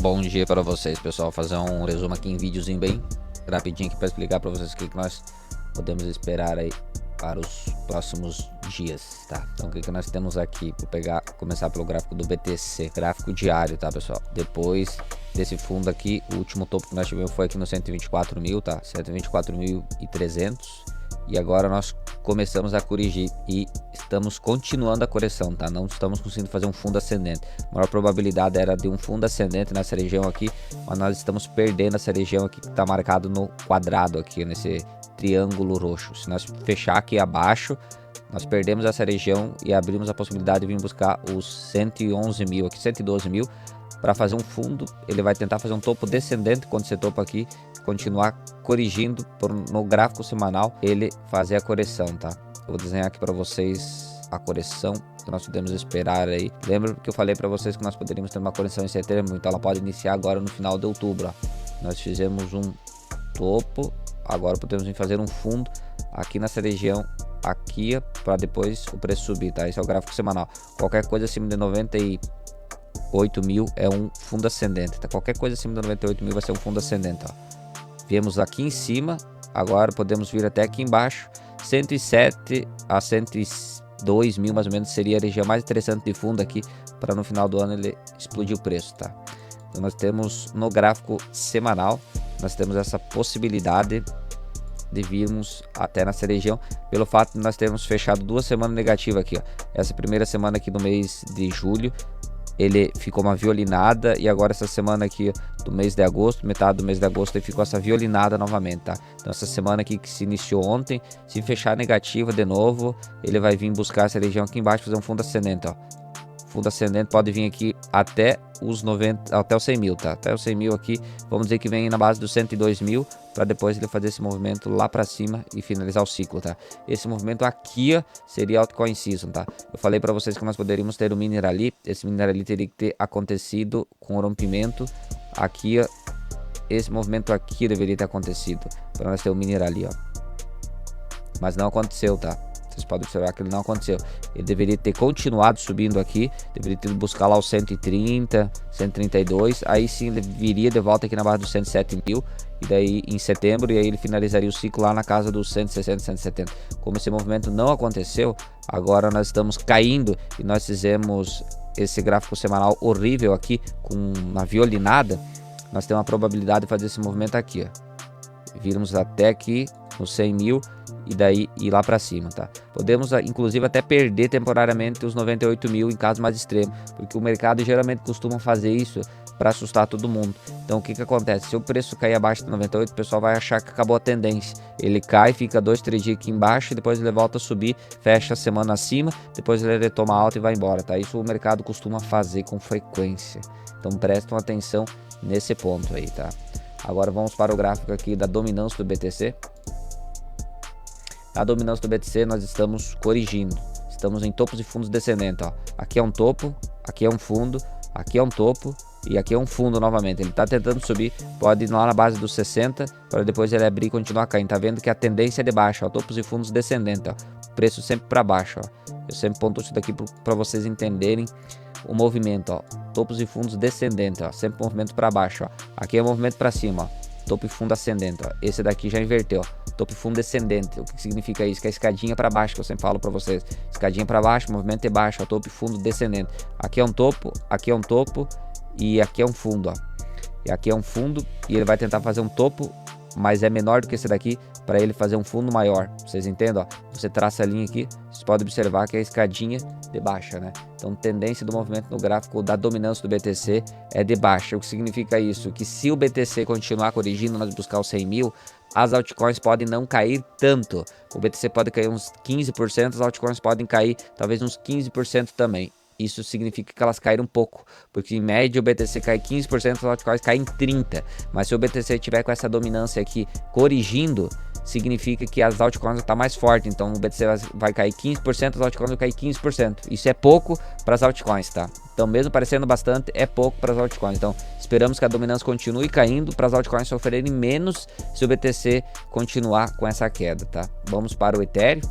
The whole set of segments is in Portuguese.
Bom dia para vocês, pessoal. Fazer um resumo aqui em videozinho bem rapidinho aqui para explicar para vocês o que nós podemos esperar aí para os próximos dias, tá? Então o que nós temos aqui? Vou começar pelo gráfico do BTC, gráfico diário, tá, pessoal? Depois desse fundo aqui, o último topo que nós tivemos foi aqui no 124 mil, tá? 124.300. E agora nós começamos a corrigir e estamos continuando a correção, tá? Não estamos conseguindo fazer um fundo ascendente. A maior probabilidade era de um fundo ascendente nessa região aqui, mas nós estamos perdendo essa região aqui que está marcado no quadrado aqui, nesse triângulo roxo. Se nós fechar aqui abaixo, nós perdemos essa região e abrimos a possibilidade de vir buscar os 111 mil aqui, 112 mil, para fazer um fundo. Ele vai tentar fazer um topo descendente quando esse topo aqui continuar corrigindo no gráfico semanal, ele fazer a correção, tá? Eu vou desenhar aqui para vocês a correção que nós podemos esperar aí. Lembra que eu falei para vocês que nós poderíamos ter uma correção em setembro, então ela pode iniciar agora no final de outubro, ó. Nós fizemos um topo, agora podemos vir fazer um fundo aqui nessa região aqui, para depois o preço subir, tá? Esse é o gráfico semanal. Qualquer coisa acima de 98 mil é um fundo ascendente, tá? Qualquer coisa acima de 98 mil vai ser um fundo ascendente, ó. Viemos aqui em cima, agora podemos vir até aqui embaixo. 107 a 102 mil mais ou menos seria a região mais interessante de fundo aqui, para no final do ano ele explodir o preço, tá? Então nós temos no gráfico semanal, nós temos essa possibilidade de virmos até nessa região, pelo fato de nós termos fechado 2 semanas negativas aqui, ó. Essa primeira semana aqui do mês de julho, ele ficou uma violinada, e agora essa semana aqui do mês de agosto, metade do mês de agosto, ele ficou essa violinada novamente, tá? Então essa semana aqui que se iniciou ontem, se fechar negativa de novo, ele vai vir buscar essa região aqui embaixo, fazer um fundo ascendente, ó. Fundo ascendente pode vir aqui até os 90, até os 100 mil, tá? Até os 100 mil aqui, vamos dizer que vem na base dos 102 mil, para depois ele fazer esse movimento lá para cima e finalizar o ciclo, tá? Esse movimento aqui, ó, seria altcoin season, tá? Eu falei para vocês que nós poderíamos ter o Minerali. Esse Minerali teria que ter acontecido com o rompimento aqui, ó. Esse movimento aqui deveria ter acontecido para nós ter o Minerali, ó. Mas não aconteceu, tá? Vocês podem observar que ele não aconteceu. Ele deveria ter continuado subindo aqui, deveria ter buscar lá os 130, 132, aí sim ele viria de volta aqui na base dos 107 mil, e daí em setembro, e aí ele finalizaria o ciclo lá na casa dos 160, 170. Como esse movimento não aconteceu, agora nós estamos caindo, e nós fizemos esse gráfico semanal horrível aqui, com uma violinada. Nós temos a probabilidade de fazer esse movimento aqui, ó. Virmos até aqui nos 100 mil e daí ir lá para cima, tá? Podemos inclusive até perder temporariamente os 98 mil em caso mais extremo, porque o mercado geralmente costuma fazer isso para assustar todo mundo. Então o que que acontece? Se o preço cair abaixo de 98, o pessoal vai achar que acabou a tendência. Ele cai, fica 2, 3 dias aqui embaixo, e depois ele volta a subir, fecha a semana acima, depois ele retoma alta e vai embora, tá? Isso o mercado costuma fazer com frequência. Então prestem atenção nesse ponto aí, tá? Agora vamos para o gráfico aqui da dominância do BTC. A dominância do BTC nós estamos corrigindo, estamos em topos e fundos descendentes, ó. Aqui é um topo, aqui é um fundo, aqui é um topo e aqui é um fundo novamente. Ele está tentando subir, pode ir lá na base dos 60 para depois ele abrir e continuar caindo. Tá vendo que a tendência é de baixa, ó, topos e fundos descendentes, ó. Preço sempre para baixo, ó. Eu sempre ponto isso daqui para vocês entenderem o movimento, ó. Topos e fundos descendentes, ó, sempre movimento para baixo, ó. Aqui é movimento para cima, ó. Topo e fundo ascendente, ó. Esse daqui já inverteu, ó. Topo e fundo descendente. O que significa isso? Que é a escadinha para baixo, que eu sempre falo para vocês. Escadinha para baixo, movimento é baixo, ó. Topo e fundo descendente. Aqui é um topo e aqui é um fundo, ó. E aqui é um fundo e ele vai tentar fazer um topo, mas é menor do que esse daqui, para ele fazer um fundo maior. Vocês entendem, ó? Você traça a linha aqui, vocês podem observar que é a escadinha de baixa, né? Então, tendência do movimento no gráfico da dominância do BTC é de baixa. O que significa isso? Que se o BTC continuar corrigindo, nós buscar os 100 mil, as altcoins podem não cair tanto. O BTC pode cair uns 15%, as altcoins podem cair talvez uns 15% também. Isso significa que elas caíram um pouco, porque em média o BTC cai 15%, as altcoins caem 30%. Mas se o BTC tiver com essa dominância aqui corrigindo, significa que as altcoins estão mais fortes. Então o BTC vai cair 15%, as altcoins vão cair 15%. Isso é pouco para as altcoins, tá? Então mesmo parecendo bastante, é pouco para as altcoins. Então esperamos que a dominância continue caindo para as altcoins sofrerem menos se o BTC continuar com essa queda, tá? Vamos para o Ethereum.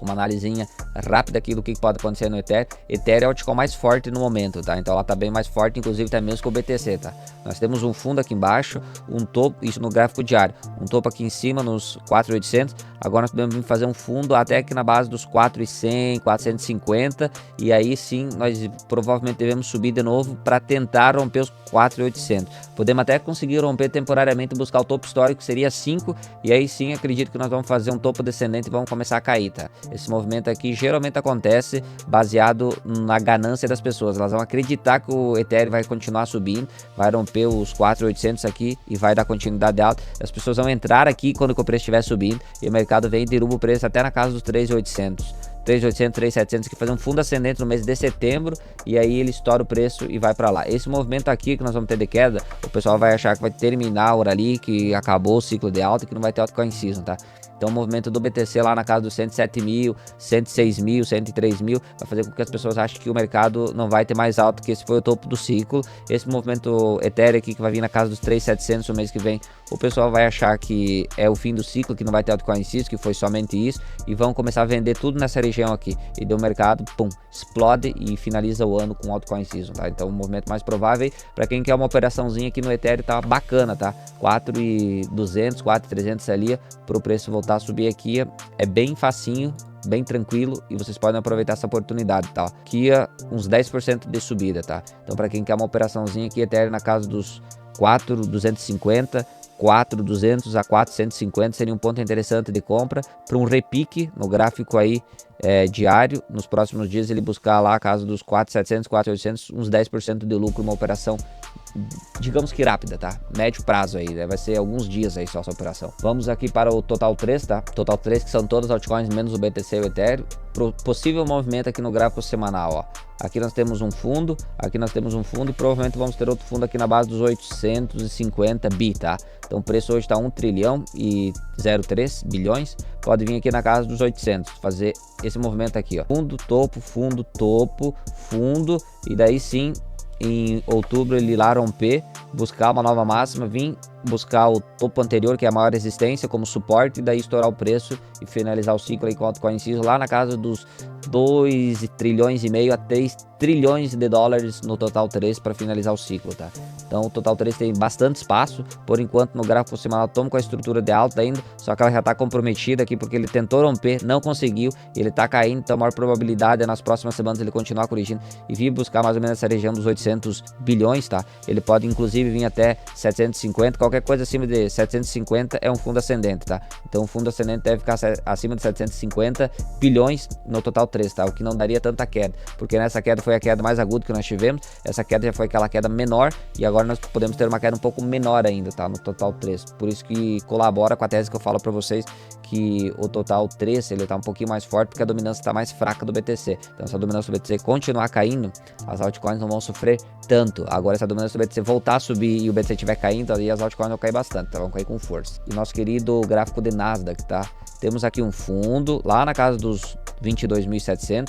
uma análisinha rápida aqui do que pode acontecer no Ethereum. Ethereum é o altcoin mais forte no momento, tá? Então ela tá bem mais forte, inclusive até mesmo que o BTC, tá? Nós temos um fundo aqui embaixo, um topo, isso no gráfico diário, um topo aqui em cima nos 4.800. Agora nós podemos fazer um fundo até aqui na base dos 4.100, 450, e aí sim nós provavelmente devemos subir de novo para tentar romper os 4.800. Podemos até conseguir romper temporariamente e buscar o topo histórico, que seria 5, e aí sim acredito que nós vamos fazer um topo descendente e vamos começar a cair, tá? Esse movimento aqui geralmente acontece baseado na ganância das pessoas. Elas vão acreditar que o Ethereum vai continuar subindo, vai romper os 4.800 aqui e vai dar continuidade alta. As pessoas vão entrar aqui quando o preço estiver subindo e o mercado vem e derruba o preço até na casa dos 3.800. 3.800, 3.700, que fazer um fundo ascendente no mês de setembro, e aí ele estoura o preço e vai para lá. Esse movimento aqui que nós vamos ter de queda, o pessoal vai achar que vai terminar a hora ali, que acabou o ciclo de alta e que não vai ter altcoin season, tá? Então o movimento do BTC lá na casa dos 107 mil, 106 mil, 103 mil, vai fazer com que as pessoas achem que o mercado não vai ter mais alto, que esse foi o topo do ciclo. Esse movimento Ethereum aqui que vai vir na casa dos 3.700 no mês que vem, o pessoal vai achar que é o fim do ciclo, que não vai ter altcoin season, que foi somente isso, e vão começar a vender tudo nessa região aqui. E deu mercado, pum, explode e finaliza o ano com altcoin season, tá? Então o movimento mais provável para quem quer uma operaçãozinha aqui no Ethereum tá bacana, tá? 4.200, 4.300 ali para o preço voltar a subir aqui, é bem facinho, bem tranquilo, e vocês podem aproveitar essa oportunidade, tá? Aqui uns 10% de subida, tá? Então para quem quer uma operaçãozinha aqui, Ethereum na casa dos 4.250, 4.200 a 4.150 seria um ponto interessante de compra para um repique no gráfico aí diário. Nos próximos dias ele buscar lá a casa dos 4.700, 4.800, uns 10% de lucro, uma operação digamos que rápida, tá? Médio prazo aí, né? Vai ser alguns dias aí só essa operação. Vamos aqui para o Total 3, tá? Total 3 que são todas as altcoins menos o BTC e o Ethereum. Possível movimento aqui no gráfico semanal, ó. Aqui nós temos um fundo, aqui nós temos um fundo e provavelmente vamos ter outro fundo aqui na base dos 850 bi, tá? Então o preço hoje está 1 trilhão e 0,3 bilhões. Pode vir aqui na casa dos 800, fazer esse movimento aqui, ó. Fundo, topo, fundo, topo, fundo, e daí sim em outubro ele lá romper, buscar uma nova máxima, vir buscar o topo anterior, que é a maior resistência, como suporte, e daí estourar o preço e finalizar o ciclo aí com altcoin season lá na casa dos 2 trilhões e meio a 3 trilhões de dólares no Total 3 para finalizar o ciclo, tá? Então o Total 3 tem bastante espaço, por enquanto no gráfico semanal estamos com a estrutura de alta ainda, só que ela já está comprometida aqui porque ele tentou romper, não conseguiu, ele está caindo, então a maior probabilidade é nas próximas semanas ele continuar corrigindo e vir buscar mais ou menos essa região dos 800 bilhões, tá? Ele pode inclusive vir até 750, qualquer coisa acima de 750 é um fundo ascendente, tá? Então o fundo ascendente deve ficar acima de 750 bilhões no Total 3, tá? O que não daria tanta queda, porque nessa queda foi a queda mais aguda que nós tivemos, essa queda já foi aquela queda menor e agora nós podemos ter uma queda um pouco menor ainda, tá? No Total 3, por isso que colabora com a tese que eu falo para vocês que o Total 3 ele tá um pouquinho mais forte porque a dominância está mais fraca do BTC. Então se a dominância do BTC continuar caindo, as altcoins não vão sofrer tanto. Agora se a dominância do BTC voltar a subir e o BTC estiver caindo, aí as altcoins vão cair bastante, tá? Vão cair com força. E nosso querido gráfico de Nasdaq, tá? Temos aqui um fundo lá na casa dos 22.700,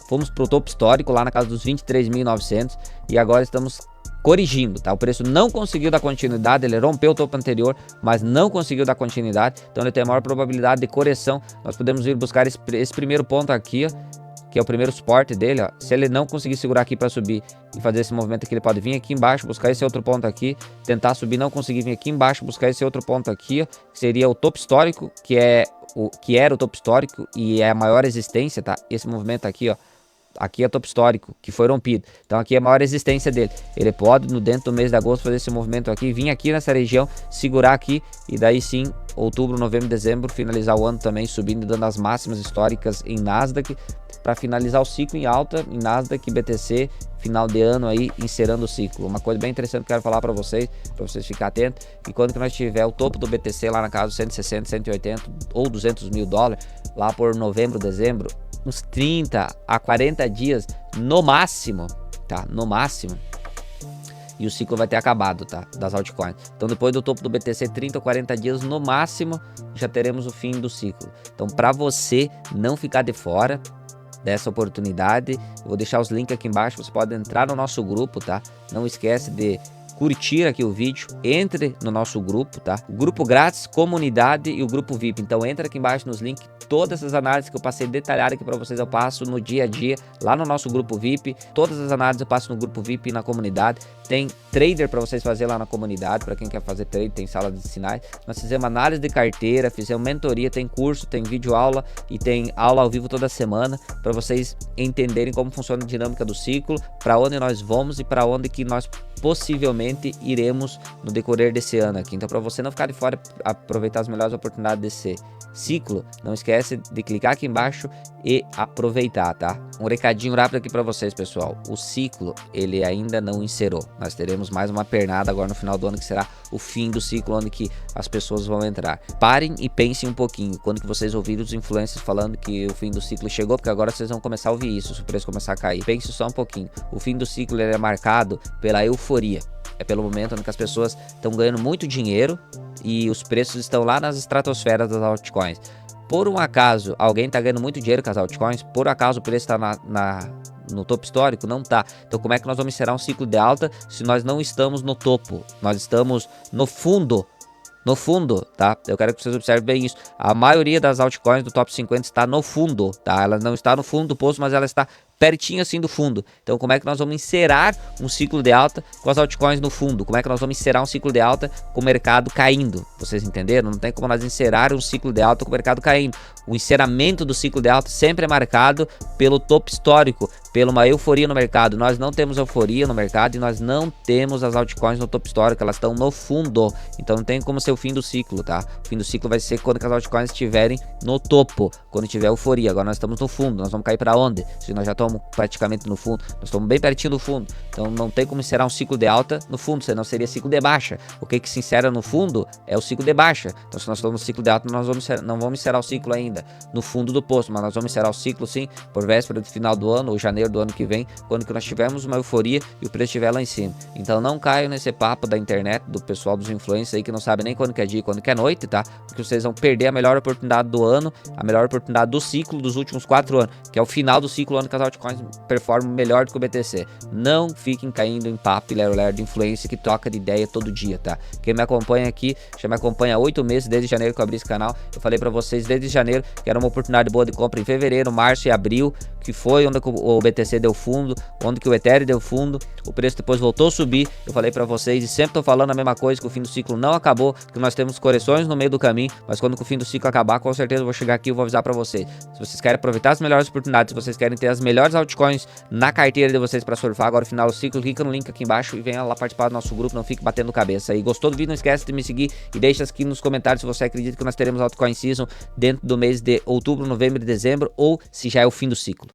fomos pro topo histórico lá na casa dos 23.900 e agora estamos corrigindo, tá? O preço não conseguiu dar continuidade, ele rompeu o topo anterior, mas não conseguiu dar continuidade, então ele tem a maior probabilidade de correção. Nós podemos ir buscar esse primeiro ponto aqui, ó, que é o primeiro suporte dele, ó. Se ele não conseguir segurar aqui para subir e fazer esse movimento aqui, ele pode vir aqui embaixo, buscar esse outro ponto aqui, tentar subir, não conseguir vir aqui embaixo, buscar esse outro ponto aqui, ó, que seria o topo histórico, que era o topo histórico e é a maior resistência, tá? Esse movimento aqui, ó, aqui é topo histórico, que foi rompido. Então aqui é a maior resistência dele. Ele pode, dentro do mês de agosto, fazer esse movimento aqui, vir aqui nessa região, segurar aqui, e daí sim, outubro, novembro, dezembro, finalizar o ano também subindo, dando as máximas históricas em Nasdaq, para finalizar o ciclo em alta, em Nasdaq e BTC, final de ano aí, encerrando o ciclo. Uma coisa bem interessante que eu quero falar para vocês ficarem atentos, que quando que nós tiver o topo do BTC lá na casa dos 160, 180 ou 200 mil dólares, lá por novembro, dezembro, uns 30 a 40 dias no máximo, tá? No máximo. E o ciclo vai ter acabado, tá? Das altcoins. Então depois do topo do BTC, 30 ou 40 dias no máximo, já teremos o fim do ciclo. Então para você não ficar de fora dessa oportunidade, eu vou deixar os links aqui embaixo, você pode entrar no nosso grupo, tá? Não esquece de curtir aqui o vídeo, entre no nosso grupo, tá? O grupo grátis, comunidade e o grupo VIP. Então entra aqui embaixo nos links, todas essas análises que eu passei detalhado aqui para vocês eu passo no dia a dia, lá no nosso grupo VIP. Todas as análises eu passo no grupo VIP e na comunidade. Tem trader para vocês fazer lá na comunidade, para quem quer fazer trade, tem sala de sinais. Nós fizemos análise de carteira, fizemos mentoria, tem curso, tem vídeo aula e tem aula ao vivo toda semana para vocês entenderem como funciona a dinâmica do ciclo, para onde nós vamos e para onde que nós possivelmente iremos no decorrer desse ano aqui. Então, para você não ficar de fora, aproveitar as melhores oportunidades desse ciclo, não esquece de clicar aqui embaixo e aproveitar, tá? Um recadinho rápido aqui para vocês, pessoal. O ciclo, ele ainda não encerrou. Nós teremos mais uma pernada agora no final do ano, que será o fim do ciclo, onde que as pessoas vão entrar. Parem e pensem um pouquinho, quando que vocês ouviram os influencers falando que o fim do ciclo chegou, porque agora vocês vão começar a ouvir isso, se o preço começar a cair. Pense só um pouquinho. O fim do ciclo, ele é marcado pela euforia. É pelo momento onde as pessoas estão ganhando muito dinheiro e os preços estão lá nas estratosferas das altcoins. Por um acaso, alguém está ganhando muito dinheiro com as altcoins? Por acaso o preço está no topo histórico? Não tá. Então como é que nós vamos encerrar um ciclo de alta se nós não estamos no topo? Nós estamos no fundo. No fundo, tá? Eu quero que vocês observem bem isso. A maioria das altcoins do top 50 está no fundo, tá? Ela não está no fundo do poço, mas ela está pertinho assim do fundo. Então como é que nós vamos encerrar um ciclo de alta com as altcoins no fundo? Como é que nós vamos encerrar um ciclo de alta com o mercado caindo? Vocês entenderam? Não tem como nós encerrar um ciclo de alta com o mercado caindo. O encerramento do ciclo de alta sempre é marcado pelo topo histórico, pela uma euforia no mercado. Nós não temos euforia no mercado e nós não temos as altcoins no topo histórico, elas estão no fundo. Então não tem como ser o fim do ciclo, tá? O fim do ciclo vai ser quando as altcoins estiverem no topo, quando tiver euforia. Agora nós estamos no fundo, nós vamos cair para onde? Se nós já estamos praticamente no fundo, nós estamos bem pertinho do fundo. Então não tem como encerrar um ciclo de alta no fundo, senão seria ciclo de baixa. O que se encerra no fundo é o ciclo de baixa. Então se nós estamos no ciclo de alta, nós não vamos encerrar o ciclo ainda no fundo do poço, mas nós vamos encerrar o ciclo sim, por véspera do final do ano ou janeiro do ano que vem, quando que nós tivermos uma euforia e o preço estiver lá em cima. Então não caiam nesse papo da internet, do pessoal dos influencers aí que não sabe nem quando que é dia e quando que é noite, tá? Porque vocês vão perder a melhor oportunidade do ano, a melhor oportunidade do ciclo dos últimos 4 anos, que é o final do ciclo, onde que as altcoins performam melhor do que o BTC. Não fiquem caindo em papo e lero-lero de influência que troca de ideia todo dia, tá? Quem me acompanha aqui, já me acompanha há 8 meses, desde janeiro que eu abri esse canal. Eu falei pra vocês desde janeiro que era uma oportunidade boa de compra em fevereiro, março e abril, que foi onde o BTC deu fundo, onde que o Ethereum deu fundo, o preço depois voltou a subir. Eu falei pra vocês e sempre tô falando a mesma coisa, que o fim do ciclo não acabou, que nós temos correções no meio do caminho, mas quando o fim do ciclo acabar, com certeza eu vou chegar aqui e vou avisar pra vocês. Se vocês querem aproveitar as melhores oportunidades, se vocês querem ter as melhores altcoins na carteira de vocês pra surfar agora no final do ciclo, clica no link aqui embaixo e venha lá participar do nosso grupo, não fique batendo cabeça. E gostou do vídeo, não esquece de me seguir e deixa aqui nos comentários se você acredita que nós teremos altcoin season dentro do mês de outubro, novembro e dezembro, ou se já é o fim do ciclo.